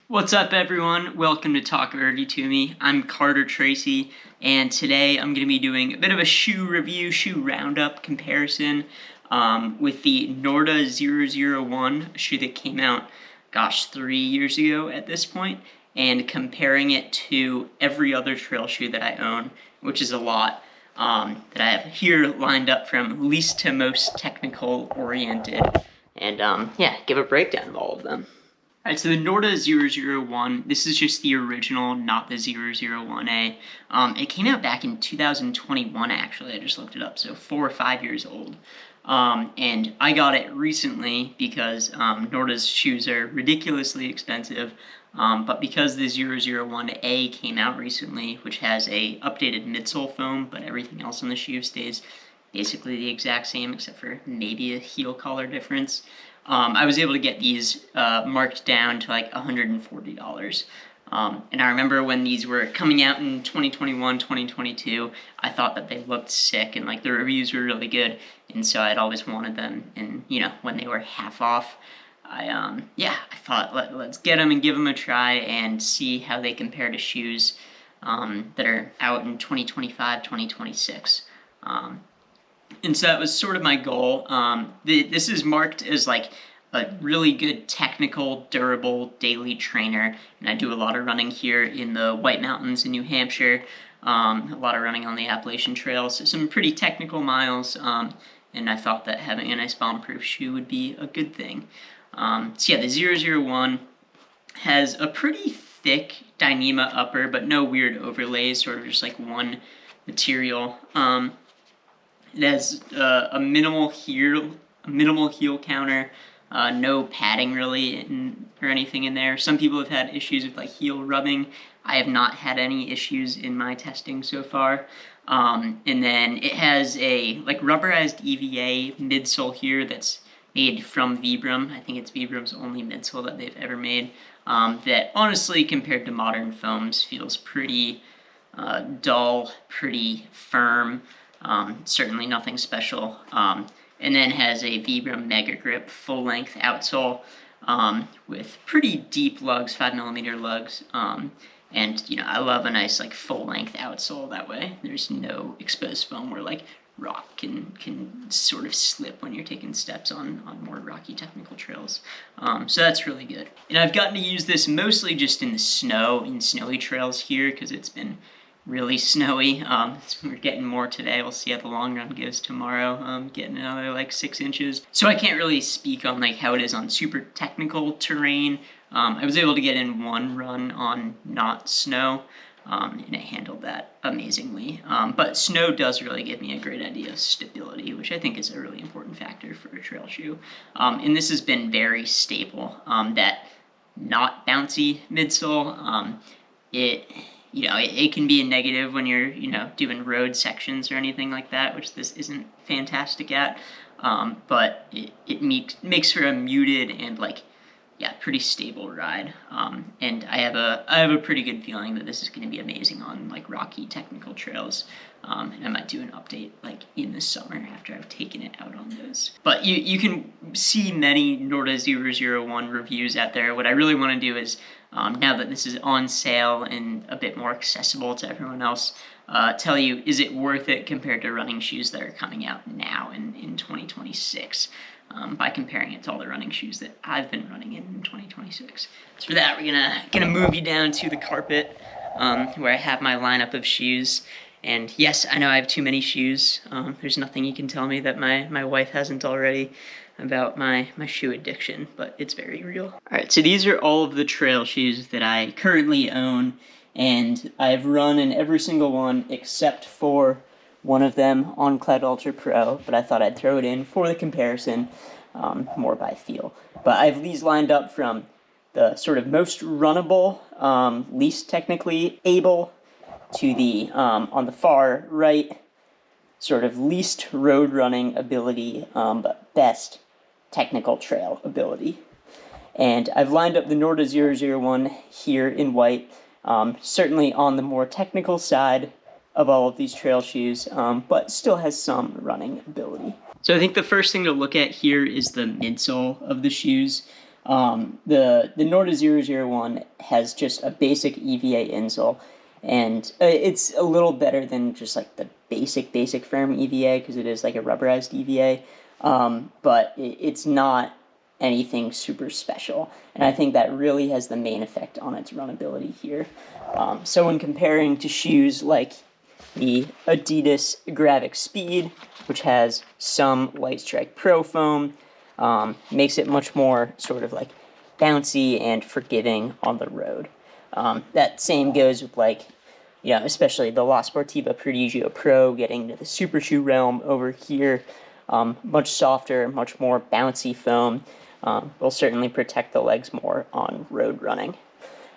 What's up, everyone? Welcome to Talk Nerdy to Me. I'm Carter Tracy, and today I'm going to be doing a bit of a shoe review, shoe roundup comparison with the Norda 001, a shoe that came out, 3 years ago at this point, and comparing it to every other trail shoe that I own, which is a lot, that I have here lined up from least to most technical oriented, and give a breakdown of all of them. Alright, so the Norda 001, this is just the original, not the 001A. It came out back in 2021, actually. I just looked it up, so 4 or 5 years old. And I got it recently because Norda's shoes are ridiculously expensive. But because the 001A came out recently, which has a updated midsole foam, but everything else on the shoe stays basically the exact same except for maybe a heel collar difference. I was able to get these marked down to like $140. And I remember when these were coming out in 2021, 2022, I thought that they looked sick and like the reviews were really good. And so I'd always wanted them. And when they were half off, I thought let's get them and give them a try and see how they compare to shoes that are out in 2025, 2026. And so that was sort of my goal. This is marked as like a really good technical, durable daily trainer. And I do a lot of running here in the White Mountains in New Hampshire. A lot of running on the Appalachian Trail. So some pretty technical miles. And I thought that having a nice bomb-proof shoe would be a good thing. The 001 has a pretty thick Dyneema upper, but no weird overlays, sort of just like one material. It has a minimal heel counter, no padding really or anything in there. Some people have had issues with like heel rubbing. I have not had any issues in my testing so far. And then it has a like rubberized EVA midsole here that's made from Vibram. I think it's Vibram's only midsole that they've ever made. That honestly, compared to modern foams, feels pretty dull, pretty firm. Certainly nothing special. And then has a Vibram Mega Grip full-length outsole with pretty deep lugs, 5mm lugs. And I love a nice like full-length outsole that way. There's no exposed foam where like rock can sort of slip when you're taking steps on more rocky technical trails. So that's really good. And I've gotten to use this mostly just in the snow, in snowy trails here, because it's been really snowy. We're getting more today. We'll see how the long run goes tomorrow. Getting another like 6 inches. So I can't really speak on like how it is on super technical terrain. I was able to get in one run on not snow, and it handled that amazingly. But snow does really give me a great idea of stability, which I think is a really important factor for a trail shoe. And this has been very stable. That not bouncy midsole, it can be a negative when you're, doing road sections or anything like that, which this isn't fantastic at. But it makes for a muted and pretty stable ride. And I have a pretty good feeling that this is going to be amazing on like rocky technical trails. And I might do an update like in the summer after I've taken it out on those. But you can see many Norda 001 reviews out there. What I really want to do is, now that this is on sale and a bit more accessible to everyone else, tell you, is it worth it compared to running shoes that are coming out now in 2026, by comparing it to all the running shoes that I've been running in 2026. So for that, we're gonna move you down to the carpet, where I have my lineup of shoes. And yes, I know I have too many shoes. There's nothing you can tell me that my wife hasn't already about my shoe addiction, but it's very real. All right, so these are all of the trail shoes that I currently own, and I've run in every single one except for one of them on Cloud Ultra Pro, but I thought I'd throw it in for the comparison, more by feel. But I have these lined up from the sort of most runnable, least technically able, to the, on the far right, sort of least road running ability, but best technical trail ability. And I've lined up the Norda 001 here in white, certainly on the more technical side of all of these trail shoes, but still has some running ability. So I think the first thing to look at here is the midsole of the shoes. The Norda 001 has just a basic EVA insole, and it's a little better than just like the basic firm EVA because it is like a rubberized EVA, but it's not anything super special, and I think that really has the main effect on its runability here. So when comparing to shoes like the Adidas Gravik Speed, which has some Light Strike Pro foam, makes it much more sort of like bouncy and forgiving on the road. That same goes with like, especially the La Sportiva Prodigio Pro getting to the super shoe realm over here. Much softer, much more bouncy foam. Will certainly protect the legs more on road running.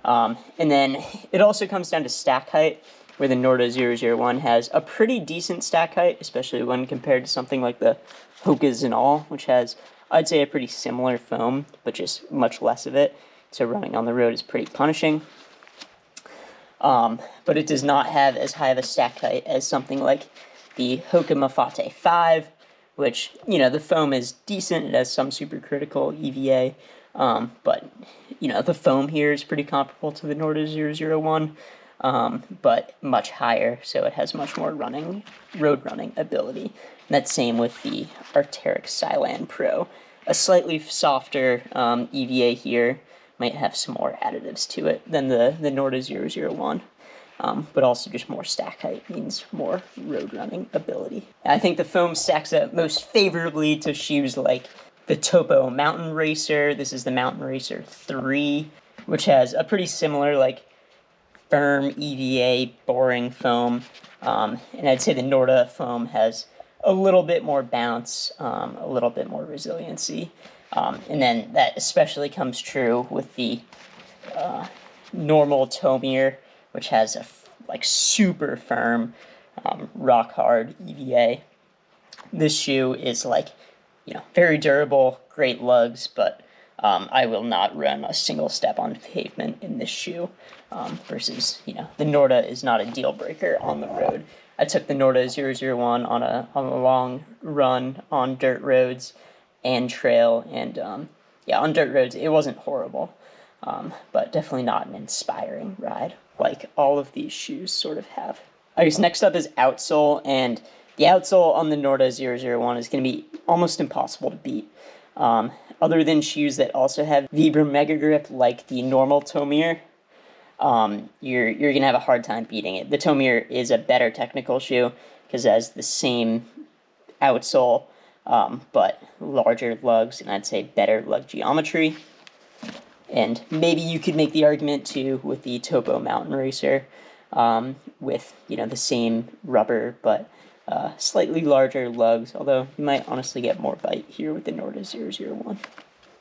And then it also comes down to stack height, where the Norda 001 has a pretty decent stack height, especially when compared to something like the Hoka Zinal, which has, I'd say, a pretty similar foam, but just much less of it. So running on the road is pretty punishing. But it does not have as high of a stack height as something like the Hoka Mafate 5, which, the foam is decent. It has some supercritical EVA, but, the foam here is pretty comparable to the Norda 001, but much higher, so it has much more road running ability. And that's same with the Arc'teryx Sylan Pro. A slightly softer EVA here might have some more additives to it than the Norda 001. But also just more stack height means more road running ability. I think the foam stacks up most favorably to shoes like the Topo Mountain Racer. This is the Mountain Racer 3, which has a pretty similar like firm EVA boring foam. And I'd say the Norda foam has a little bit more bounce, a little bit more resiliency. And then that especially comes true with the normal Tomir, which has a like super firm, rock hard EVA. This shoe is like, very durable, great lugs, but I will not run a single step on pavement in this shoe. Versus, the Norda is not a deal breaker on the road. I took the Norda 001 on a long run on dirt roads and trail, and on dirt roads it wasn't horrible, but definitely not an inspiring ride like all of these shoes sort of have. I guess next up is outsole, and the outsole on the Norda 001 is going to be almost impossible to beat. Other than shoes that also have Vibram Mega Grip like the normal Tomir, you're going to have a hard time beating it. The Tomir is a better technical shoe because it has the same outsole, but larger lugs, and I'd say better lug geometry. And maybe you could make the argument too with the Topo Mountain Racer, with the same rubber but slightly larger lugs, although you might honestly get more bite here with the Norda 001.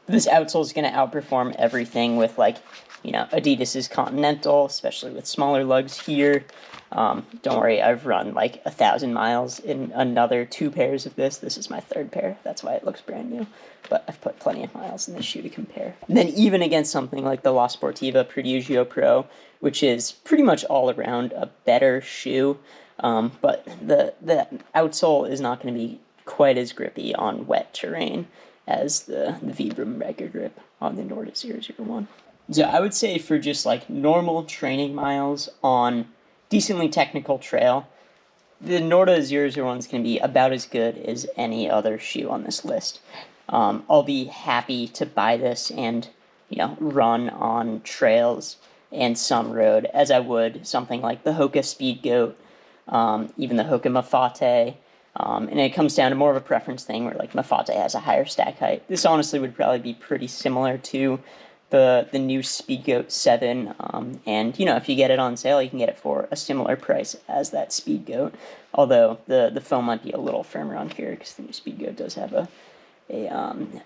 This outsole is going to outperform everything with Adidas's Continental, especially with smaller lugs here. Don't worry, I've run 1,000 miles in another 2 pairs of this. This is my 3rd pair, that's why it looks brand new. But I've put plenty of miles in this shoe to compare. And then even against something like the La Sportiva Prodigio Pro, which is pretty much all around a better shoe, but the outsole is not going to be quite as grippy on wet terrain as the Vibram Mega Grip on the Norda 001. So I would say for just normal training miles on decently technical trail, the Norda 001 is going to be about as good as any other shoe on this list. I'll be happy to buy this and, run on trails and some road as I would something like the Hoka Speed Goat, even the Hoka Mafate, and it comes down to more of a preference thing where Mafate has a higher stack height. This honestly would probably be pretty similar to the new Speed Goat 7, and if you get it on sale, you can get it for a similar price as that Speed Goat, although the foam might be a little firmer on here because the new Speed Goat does have a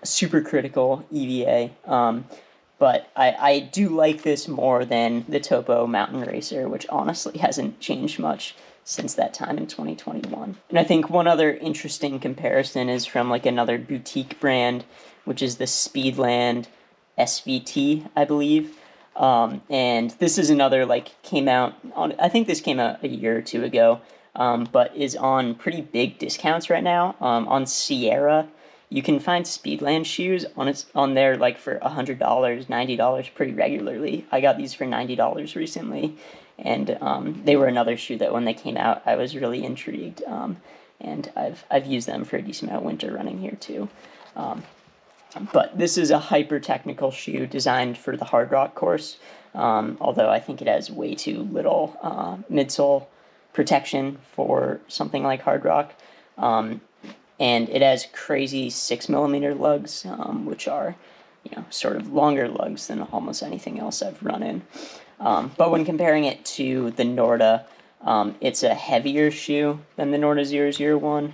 supercritical EVA, but I do like this more than the Topo Mountain Racer, which honestly hasn't changed much since that time in 2021. And I think one other interesting comparison is from another boutique brand, which is the Speedland SVT, I believe. And this is another came out on, I think this came out a year or 2 ago, but is on pretty big discounts right now. On Sierra, You can find Speedland shoes on there like for $100, $90 pretty regularly. I got these for $90 recently, and they were another shoe that when they came out, I was really intrigued. And I've used them for a decent amount of winter running here too. But this is a hyper technical shoe designed for the hard rock course. Although I think it has way too little midsole protection for something like hard rock. And it has crazy 6mm lugs, which are, sort of longer lugs than almost anything else I've run in. But when comparing it to the Norda, it's a heavier shoe than the Norda 001.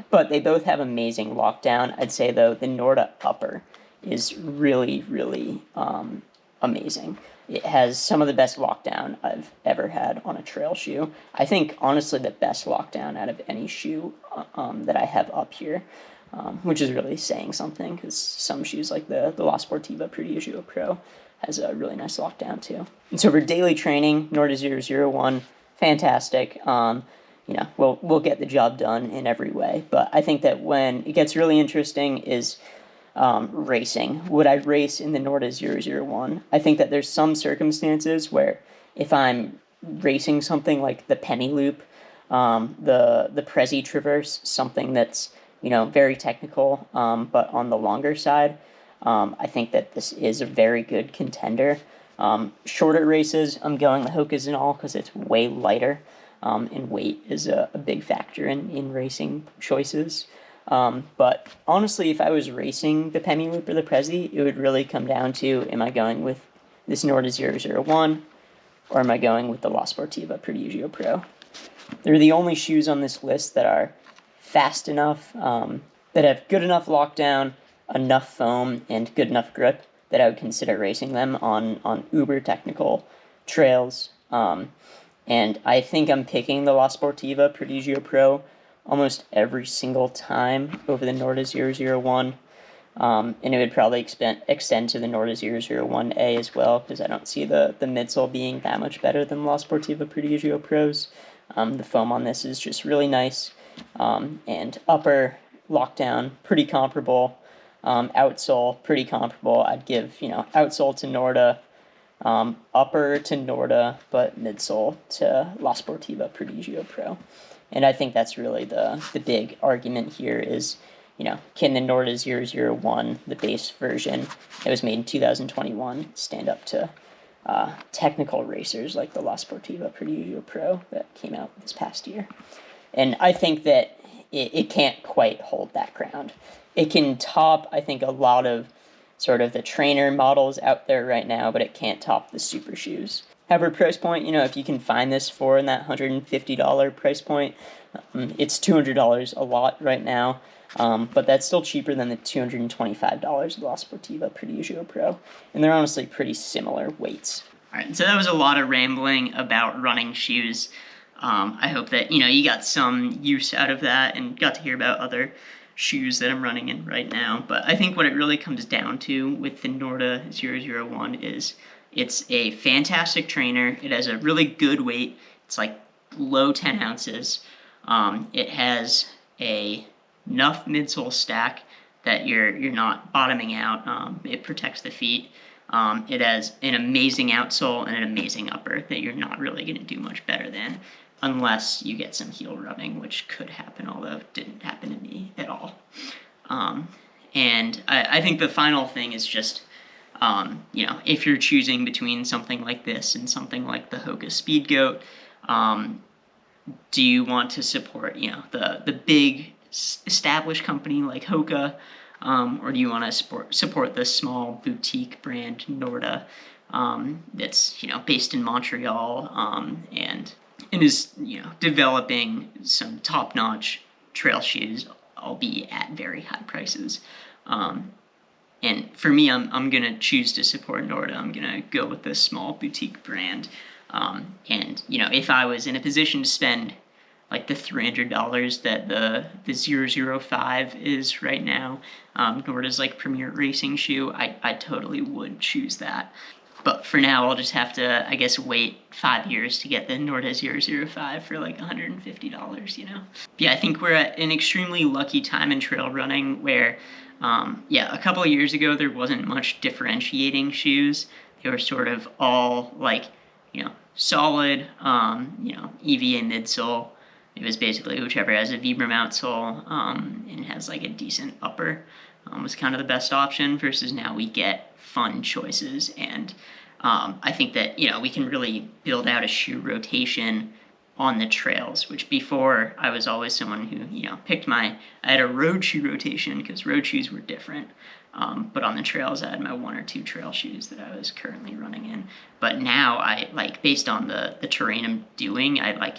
But they both have amazing lockdown. I'd say though the Norda upper is really, really amazing. It has some of the best lockdown I've ever had on a trail shoe. I think, honestly, the best lockdown out of any shoe that I have up here, which is really saying something, because some shoes like the La Sportiva Prodigio Pro has a really nice lockdown too. And so for daily training, Norda 001, fantastic. We'll get the job done in every way. But I think that when it gets really interesting is racing. Would I race in the Norda 001? I think that there's some circumstances where if I'm racing something like the Penny Loop, the Prezi Traverse, something that's, very technical, but on the longer side, I think that this is a very good contender. Shorter races, I'm going the Hokas and all because it's way lighter, and weight is a big factor in racing choices. But honestly, if I was racing the Penny Loop or the Prezi, it would really come down to, am I going with this Norda 001 or am I going with the La Sportiva Prodigio Pro? They're the only shoes on this list that are fast enough, that have good enough lockdown, enough foam, and good enough grip that I would consider racing them on uber technical trails. And I think I'm picking the La Sportiva Prodigio Pro almost every single time over the Norda 001. And it would probably extend to the Norda 001A as well, because I don't see the midsole being that much better than La Sportiva Prodigio Pros. The foam on this is just really nice. And upper lockdown, pretty comparable. Outsole, pretty comparable. I'd give, outsole to Norda, upper to Norda, but midsole to La Sportiva Prodigio Pro. And I think that's really the big argument here is, can the Norda 001, the base version that was made in 2021, stand up to technical racers like the La Sportiva Prodigio Pro that came out this past year? And I think that it can't quite hold that ground. It can top, I think, a lot of sort of the trainer models out there right now, but it can't top the super shoes. However, price point, if you can find this for in that $150 price point, it's $200 a lot right now, but that's still cheaper than the $225 of La Sportiva Prodigio Pro, and they're honestly pretty similar weights. All right, so that was a lot of rambling about running shoes. I hope that, you got some use out of that and got to hear about other shoes that I'm running in right now. But I think what it really comes down to with the Norda 001 is it's a fantastic trainer. It has a really good weight. It's like low 10 ounces. It has enough midsole stack that you're not bottoming out. It protects the feet. It has an amazing outsole and an amazing upper that you're not really going to do much better than, unless you get some heel rubbing, which could happen, although it didn't happen to me at all. And I think the final thing is just, if you're choosing between something like this and something like the Hoka Speed Goat, do you want to support, the big established company like Hoka, or do you want to support the small boutique brand Norda that's, based in Montreal, and is, developing some top-notch trail shoes, albeit at very high prices. And for me, I'm going to choose to support Norda. I'm going to go with this small boutique brand. And, if I was in a position to spend like the $300 that the 005 is right now, Norda's like premier racing shoe, I totally would choose that. But for now, I'll just have to, I guess, wait 5 years to get the Norda 005 for like $150, you know? Yeah, I think we're at an extremely lucky time in trail running where, yeah, a couple of years ago, there wasn't much differentiating shoes. They were sort of all like, you know, solid, you know, EVA midsole. It was basically whichever has a Vibram outsole and has like a decent upper was kind of the best option, versus now we get fun choices. And I think that, you know, we can really build out a shoe rotation on the trails, which before I was always someone who, you know, I had a road shoe rotation because road shoes were different. But on the trails, I had my 1 or 2 trail shoes that I was currently running in. But now I like, based on the terrain I'm doing, I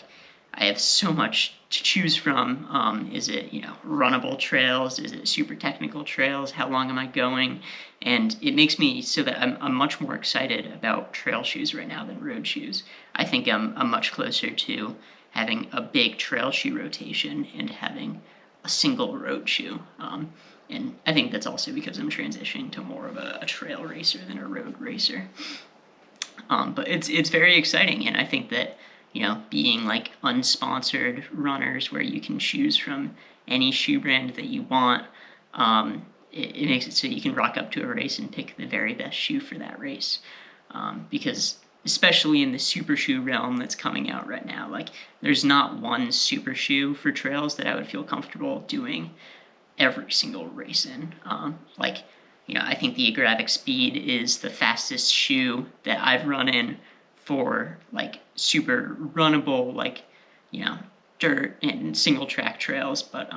have so much to choose from. Is it, you know, runnable trails? Is it super technical trails? How long am I going? And it makes me so that I'm much more excited about trail shoes right now than road shoes. I think I'm much closer to having a big trail shoe rotation and having a single road shoe. And I think that's also because I'm transitioning to more of a trail racer than a road racer. But it's very exciting, and I think that, you know, being like unsponsored runners where you can choose from any shoe brand that you want, it makes it so you can rock up to a race and pick the very best shoe for that race. Because especially in the super shoe realm that's coming out right now, like there's not one super shoe for trails that I would feel comfortable doing every single race in. Like, you know, I think the Agravic Speed is the fastest shoe that I've run in for like super runnable, like, you know, dirt and single track trails. But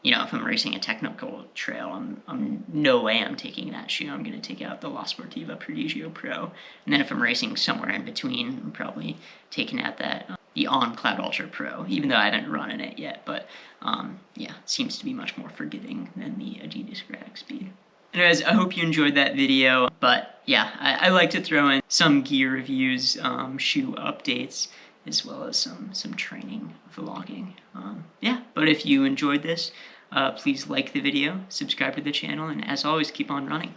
you know, if I'm racing a technical trail, I'm no way I'm taking that shoe. I'm going to take out the La Sportiva Prodigio Pro, and then if I'm racing somewhere in between, I'm probably taking out that the On Cloud Ultra Pro, even though I haven't run in it yet. But yeah, it seems to be much more forgiving than the Adidas Agravic Speed. Anyways, I hope you enjoyed that video, but yeah, I like to throw in some gear reviews, shoe updates, as well as some training vlogging. Yeah, but if you enjoyed this, please like the video, subscribe to the channel, and as always, keep on running.